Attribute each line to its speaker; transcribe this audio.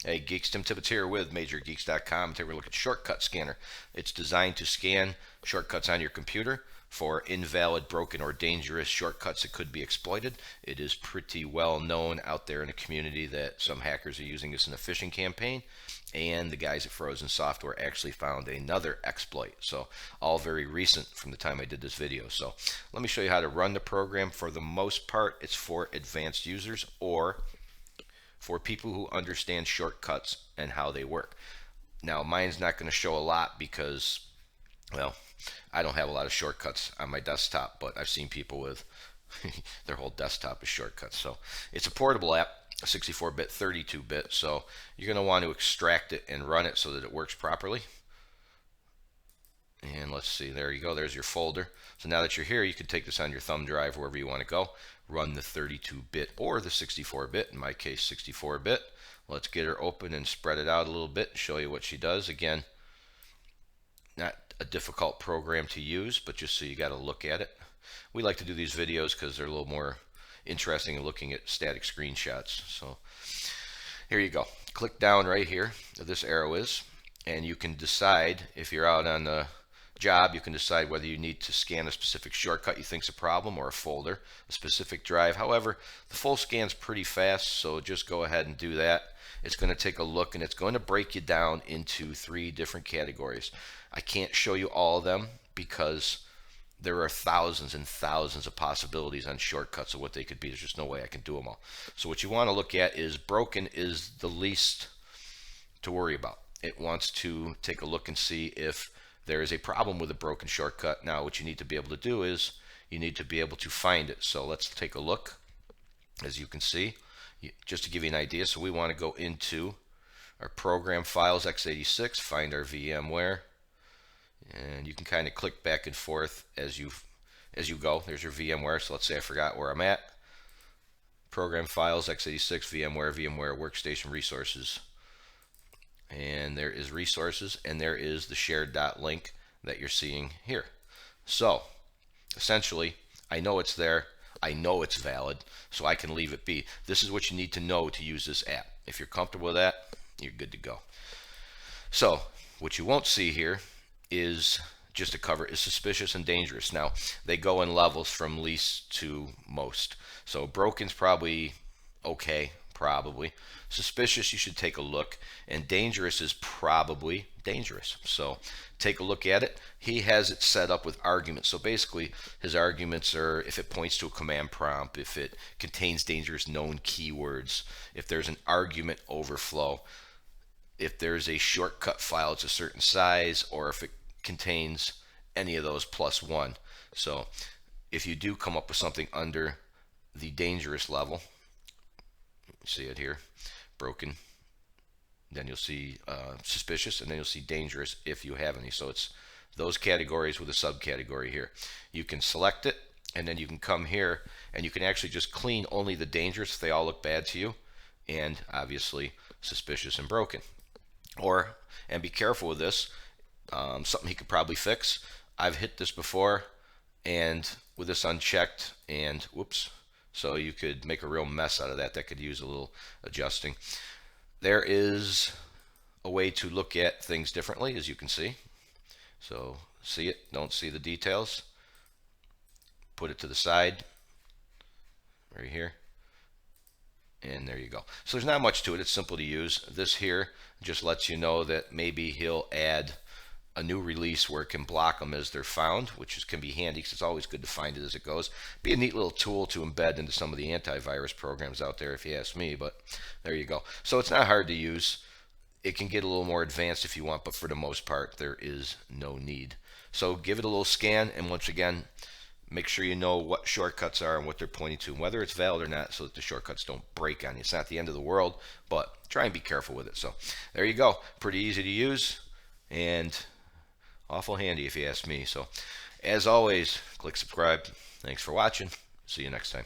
Speaker 1: Hey Geeks, Tim Tibbetts here with MajorGeeks.com. Today we're looking at Shortcut Scanner. It's designed to scan shortcuts on your computer for invalid, broken, or dangerous shortcuts that could be exploited. It is pretty well known out there in the community that some hackers are using this in a phishing campaign, and the guys at Frozen Software actually found another exploit. So all very recent from the time I did this video. So let me show you how to run the program. For the most part, it's for advanced users or for people who understand shortcuts and how they work. Now, mine's not going to show a lot because, well, I don't have a lot of shortcuts on my desktop, but I've seen people with their whole desktop is shortcuts. So it's a portable app, 64-bit, 32-bit, so you're going to want to extract it and run it so that it works properly. And let's see, there you go, there's your folder. So now that you're here, you can take this on your thumb drive wherever you want to go. Run the 32-bit or the 64-bit, in my case 64-bit. Let's get her open and spread it out a little bit and show you what she does. Again, not a difficult program to use, but just so you got to look at it. We like to do these videos because they're a little more interesting in looking at static screenshots. So here you go. Click down right here where this arrow is, and you can decide if you're out on the job, you can decide whether you need to scan a specific shortcut you think's a problem or a folder, a specific drive. However, the full scan's pretty fast, so just go ahead and do that. It's going to take a look and it's going to break you down into 3 different categories. I can't show you all of them because there are thousands and thousands of possibilities on shortcuts of what they could be. There's just no way I can do them all. So what you want to look at is broken is the least to worry about. It wants to take a look and see if there is a problem with a broken shortcut. Now what you need to be able to do is you need to be able to find it. So let's take a look. As you can see, just to give you an idea, so we want to go into our program files, x86, find our VMware, and you can kind of click back and forth as you go. There's your VMware. So let's say I forgot where I'm at. Program files, x86, VMware Workstation Resources. And there is resources, and there is the shared link that you're seeing here. So essentially, I know it's there, I know it's valid, so I can leave it be. This is what you need to know to use this app. If you're comfortable with that, you're good to go. So what you won't see here is just to cover is suspicious and dangerous. Now they go in levels from least to most. So broken's probably okay. Probably. Suspicious, you should take a look. And dangerous is probably dangerous. So take a look at it. He has it set up with arguments. So basically, his arguments are if it points to a command prompt, if it contains dangerous known keywords, if there's an argument overflow, if there's a shortcut file, it's a certain size, or if it contains any of those +1. So if you do come up with something under the dangerous level, see it here, broken, then you'll see suspicious, and then you'll see dangerous if you have any. So it's those categories with a subcategory here. You can select it, and then you can come here and you can actually just clean only the dangerous if they all look bad to you, and obviously suspicious and broken. Or, and be careful with this, something he could probably fix. I've hit this before and with this unchecked, and whoops, so you could make a real mess out of that. That could use a little adjusting. There is a way to look at things differently, as you can see. So see it, don't see the details. Put it to the side, right here. And there you go. So there's not much to it. It's simple to use. This here just lets you know that maybe he'll add a new release where it can block them as they're found, which can be handy because it's always good to find it as it goes. Be a neat little tool to embed into some of the antivirus programs out there, if you ask me, but there you go. So it's not hard to use. It can get a little more advanced if you want, but for the most part, there is no need. So give it a little scan, and once again, make sure you know what shortcuts are and what they're pointing to, and whether it's valid or not, so that the shortcuts don't break on you. It's not the end of the world, but try and be careful with it. So there you go. Pretty easy to use, and awful handy if you ask me. So as always, click subscribe. Thanks for watching. See you next time.